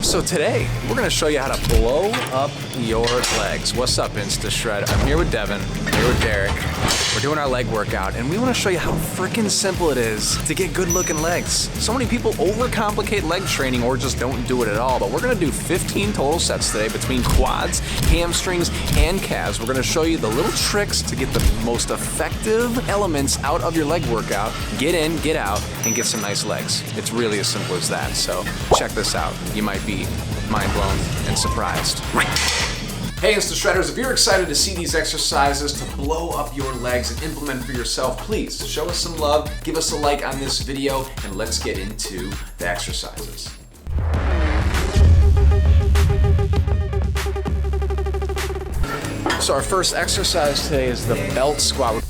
So today, we're gonna show you how to blow up your legs. What's up, Instashred? I'm here with Devin, I'm here with Derek. We're doing our leg workout, and we wanna show you how freaking simple it is to get good looking legs. So many people overcomplicate leg training or just don't do it at all, but we're gonna do 15 total sets today between quads, hamstrings, and calves. We're gonna show you the little tricks to get the most effective elements out of your leg workout, get in, get out, and get some nice legs. It's really as simple as that, so check this out. You might be mind blown and surprised. Hey Instashredders, if you're excited to see these exercises to blow up your legs and implement for yourself, please show us some love, give us a like on this video, and let's get into the exercises. So our first exercise today is the belt squat.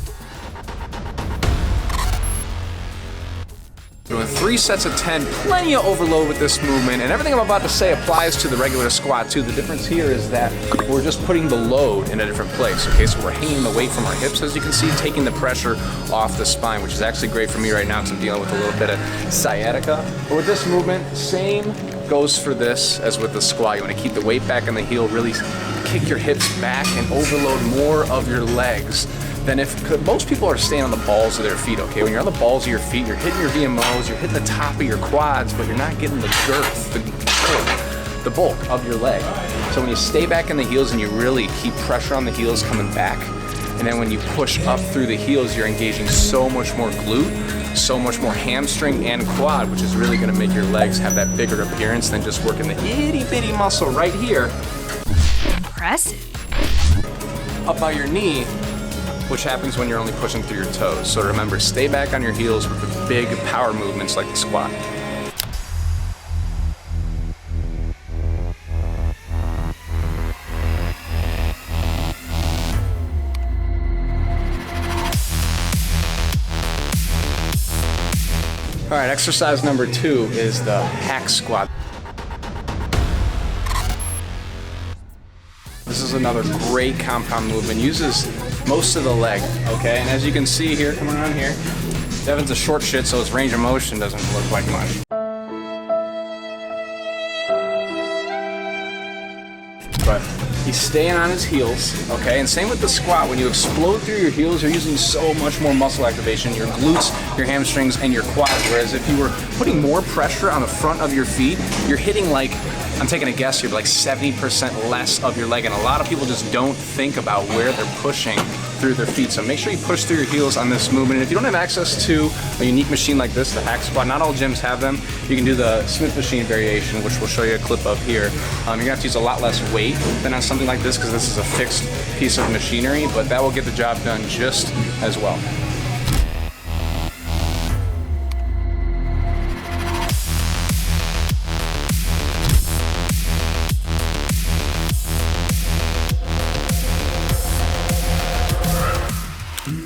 We're doing 3 sets of 10, plenty of overload with this movement, and everything I'm about to say applies to the regular squat too. The difference here is that we're just putting the load in a different place, okay? So we're hanging the weight from our hips, as you can see, taking the pressure off the spine, which is actually great for me right now because I'm dealing with a little bit of sciatica. But with this movement, same goes for this as with the squat. You want to keep the weight back on the heel, really kick your hips back and overload more of your legs than if most people are staying on the balls of their feet, okay? When you're on the balls of your feet, you're hitting your VMOs, you're hitting the top of your quads, but you're not getting the girth, the bulk of your leg. So when you stay back in the heels and you really keep pressure on the heels coming back, and then when you push up through the heels, you're engaging so much more glute, so much more hamstring and quad, which is really gonna make your legs have that bigger appearance than just working the itty bitty muscle right here. Impressive. Up by your knee, which happens when you're only pushing through your toes. So remember, stay back on your heels with the big power movements like the squat. All right, exercise number 2 is the hack squat. This is another great compound movement. Uses most of the leg, okay? And as you can see here, coming around here, Devin's a short shit, so his range of motion doesn't look like much. But he's staying on his heels, okay? And same with the squat. When you explode through your heels, you're using so much more muscle activation, your glutes, your hamstrings, and your quads. Whereas if you were putting more pressure on the front of your feet, you're hitting like, I'm taking a guess here, but like 70% less of your leg. And a lot of people just don't think about where they're pushing through their feet. So make sure you push through your heels on this movement. And if you don't have access to a unique machine like this, the hack squat, not all gyms have them. You can do the Smith machine variation, which we'll show you a clip of here. You're gonna have to use a lot less weight than on something like this because this is a fixed piece of machinery, but that will get the job done just as well.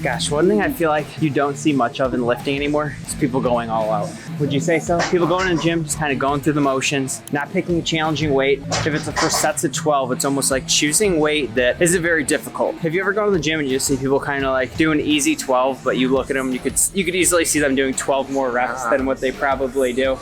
Gosh, one thing I feel like you don't see much of in lifting anymore is people going all out. Would you say so? People going in the gym, just kind of going through the motions, not picking a challenging weight. If it's for sets of 12, it's almost like choosing weight that isn't very difficult. Have you ever gone to the gym and you just see people kind of like do an easy 12, but you look at them, you could easily see them doing 12 more reps than what they probably do.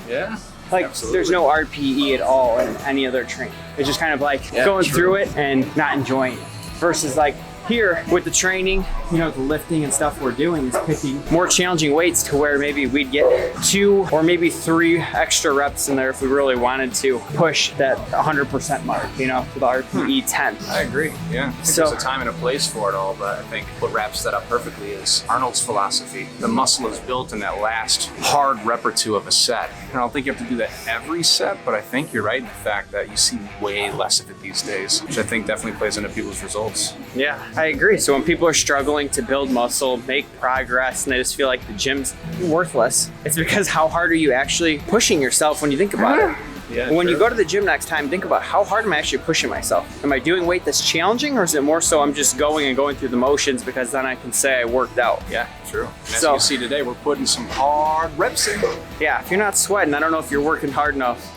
Yeah. Like, absolutely. There's no RPE at all in any other training. It's just kind of like going through it and not enjoying it. Versus like, here with the training, you know, the lifting and stuff we're doing is picking more challenging weights to where maybe we'd get 2 or maybe 3 extra reps in there if we really wanted to push that 100% mark, you know, for the RPE 10. I agree, yeah. I think there's a time and a place for it all, but I think what wraps that up perfectly is Arnold's philosophy. The muscle is built in that last hard rep or 2 of a set. And I don't think you have to do that every set, but I think you're right in the fact that you see way less of it these days, which I think definitely plays into people's results. Yeah, I agree. So when people are struggling to build muscle, make progress, and they just feel like the gym's worthless, it's because how hard are you actually pushing yourself when you think about it? Yeah, when you go to the gym next time, think about how hard am I actually pushing myself? Am I doing weight that's challenging, or is it more so I'm just going through the motions because then I can say I worked out? Yeah, true. And as you see today, we're putting some hard reps in. Yeah, if you're not sweating, I don't know if you're working hard enough.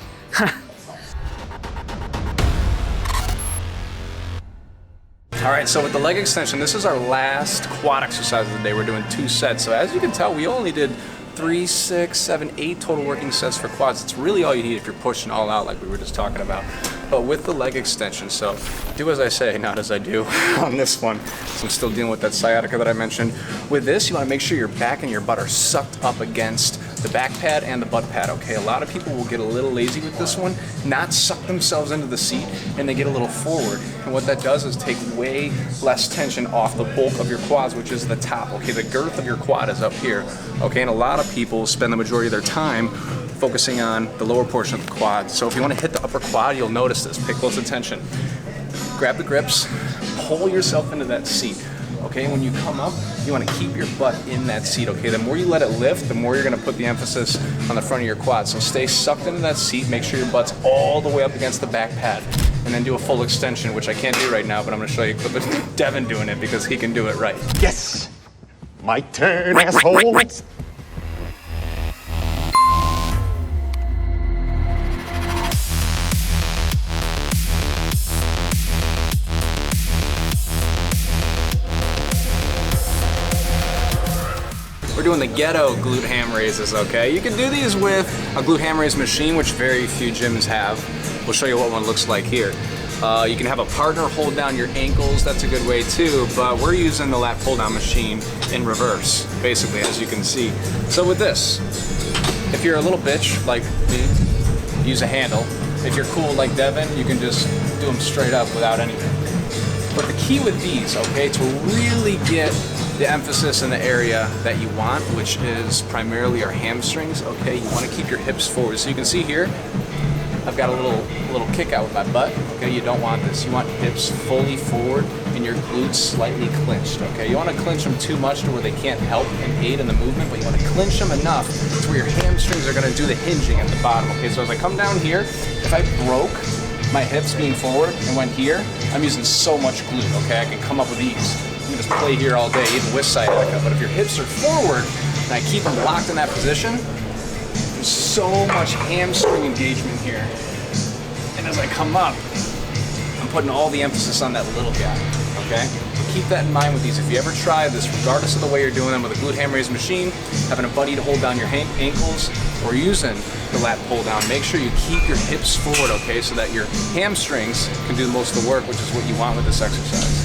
All right, so with the leg extension, this is our last quad exercise of the day. We're doing 2 sets. So as you can tell, we only did 3, 6, 7, 8 total working sets for quads. It's really all you need if you're pushing all out like we were just talking about. But with the leg extension, so do as I say, not as I do on this one. So I'm still dealing with that sciatica that I mentioned. With this, you want to make sure your back and your butt are sucked up against the back pad and the butt pad, okay? A lot of people will get a little lazy with this one, not suck themselves into the seat, and they get a little forward. And what that does is take way less tension off the bulk of your quads, which is the top, okay? The girth of your quad is up here, okay? And a lot of people spend the majority of their time focusing on the lower portion of the quad. So if you want to hit the upper quad, you'll notice this. Pay close attention. Grab the grips, pull yourself into that seat. Okay, when you come up, you want to keep your butt in that seat, okay? The more you let it lift, the more you're going to put the emphasis on the front of your quad. So stay sucked into that seat, make sure your butt's all the way up against the back pad, and then do a full extension, which I can't do right now, but I'm going to show you a clip of Devin doing it because he can do it right. Yes! My turn, assholes! We're doing the ghetto glute ham raises, okay? You can do these with a glute ham raise machine, which very few gyms have. We'll show you what one looks like here. You can have a partner hold down your ankles, that's a good way too, but we're using the lat pull down machine in reverse, basically, as you can see. So with this, if you're a little bitch like me, use a handle. If you're cool like Devin, you can just do them straight up without anything. But the key with these, okay, to really get the emphasis in the area that you want, which is primarily our hamstrings, okay, you want to keep your hips forward. So you can see here, I've got a little kick out with my butt, okay, you don't want this. You want hips fully forward and your glutes slightly clinched, okay? You want to clinch them too much to where they can't help and aid in the movement, but you want to clinch them enough to where your hamstrings are going to do the hinging at the bottom, okay? So as I come down here, if I broke my hips being forward and went here, I'm using so much glute, okay? I can come up with ease. You can just play here all day, even with sciatica, but if your hips are forward and I keep them locked in that position, there's so much hamstring engagement here. And as I come up, I'm putting all the emphasis on that little guy, okay? So keep that in mind with these. If you ever try this, regardless of the way you're doing them with a glute ham raise machine, having a buddy to hold down your ankles, or using the lat pull down, make sure you keep your hips forward, okay, so that your hamstrings can do most of the work, which is what you want with this exercise.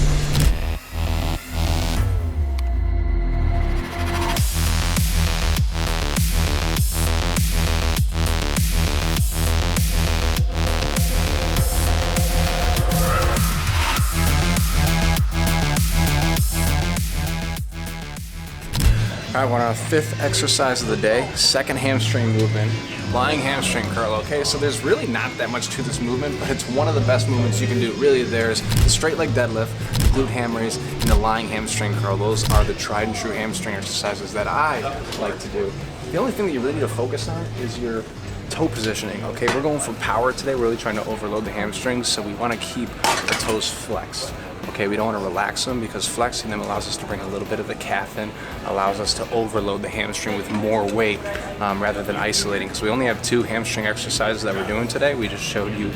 All right, we're on our 5th exercise of the day, second hamstring movement, lying hamstring curl, okay? So there's really not that much to this movement, but it's one of the best movements you can do. Really, there's the straight leg deadlift, the glute ham raise, and the lying hamstring curl. Those are the tried and true hamstring exercises that I like to do. The only thing that you really need to focus on is your toe positioning, okay? We're going for power today. We're really trying to overload the hamstrings, so we want to keep the toes flexed. Okay, we don't want to relax them because flexing them allows us to bring a little bit of the calf in, allows us to overload the hamstring with more weight rather than isolating, because we only have 2 hamstring exercises that we're doing today. We just showed you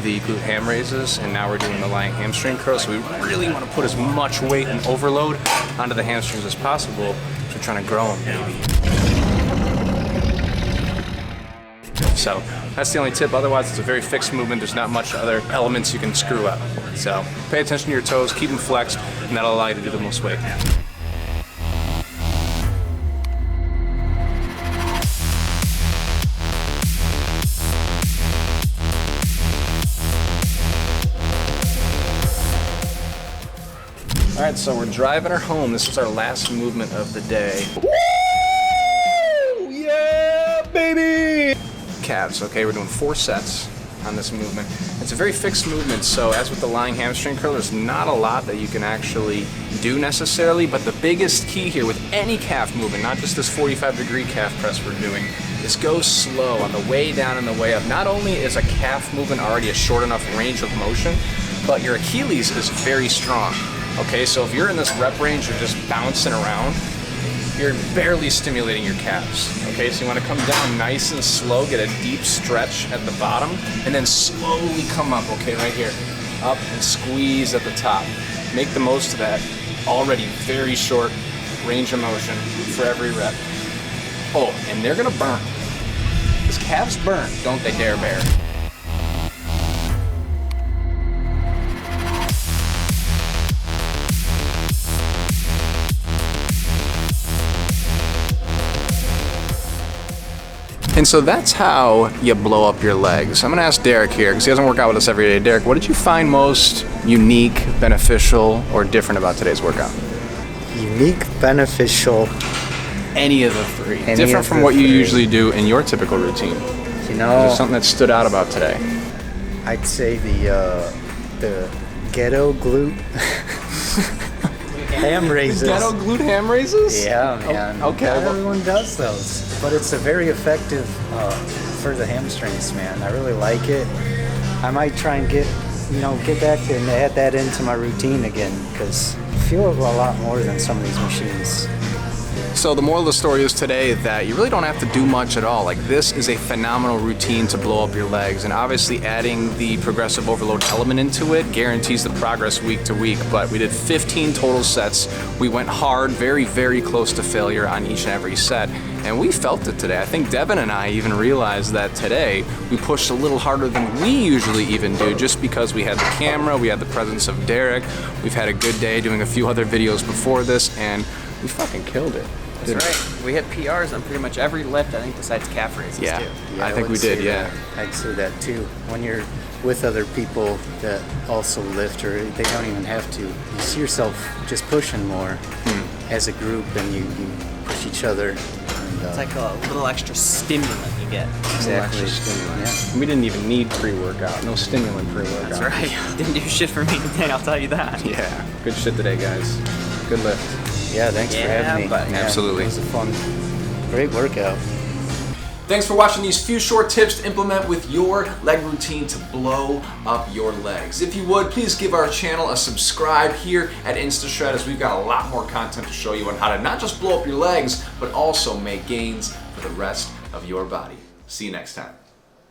the glute ham raises, and now we're doing the lying hamstring curl. So we really want to put as much weight and overload onto the hamstrings as possible. So we're trying to grow them, baby. So that's the only tip. Otherwise, it's a very fixed movement. There's not much other elements you can screw up. So pay attention to your toes, keep them flexed, and that'll allow you to do the most weight. All right, so we're driving her home. This is our last movement of the day. Woo! Yeah, baby! Calves, okay? We're doing 4 sets on this movement. It's a very fixed movement, so as with the lying hamstring curl, there's not a lot that you can actually do necessarily, but the biggest key here with any calf movement, not just this 45-degree calf press we're doing, is go slow on the way down and the way up. Not only is a calf movement already a short enough range of motion, but your Achilles is very strong. Okay, so if you're in this rep range, you're just bouncing around, you're barely stimulating your calves. Okay, so you want to come down nice and slow, get a deep stretch at the bottom, and then slowly come up, okay, right here. Up and squeeze at the top. Make the most of that already very short range of motion for every rep. Oh, and they're gonna burn. Because calves burn, don't they, Dare Bear? And so that's how you blow up your legs. I'm gonna ask Derek here, because he doesn't work out with us every day. Derek, what did you find most unique, beneficial, or different about today's workout? Unique, beneficial. Any of the three. Different from what you usually do in your typical routine. You know, Is there something that stood out about today? I'd say the ghetto glute ham raises. Ghetto glute ham raises? Yeah, man. Okay. Not everyone does those, but it's a very effective for the hamstrings, man. I really like it. I might try and get back to and add that into my routine again, because I feel a lot more than some of these machines. So the moral of the story is today that you really don't have to do much at all. Like, this is a phenomenal routine to blow up your legs, and obviously adding the progressive overload element into it guarantees the progress week to week. But we did 15 total sets. We went hard, very, very close to failure on each and every set, and we felt it today. I think Devin and I even realized that today we pushed a little harder than we usually even do, just because we had the camera, we had the presence of Derek, we've had a good day doing a few other videos before this, and we fucking killed it. That's right. We hit PRs on pretty much every lift, I think, besides calf raises too. Yeah, I think we did, yeah. I'd say that too. When you're with other people that also lift, or they don't even have to, you see yourself just pushing more as a group, and you push each other. And, It's like a little extra stimulant you get. exactly. Yeah. We didn't even need pre-workout. No stimulant pre-workout. That's right. Didn't do shit for me today, I'll tell you that. Yeah. Good shit today, guys. Good lift. Yeah, thanks for having me. but- Yeah, Absolutely. It was a fun, great workout. Thanks for watching these few short tips to implement with your leg routine to blow up your legs. If you would, please give our channel a subscribe here at Instashred, as we've got a lot more content to show you on how to not just blow up your legs, but also make gains for the rest of your body. See you next time.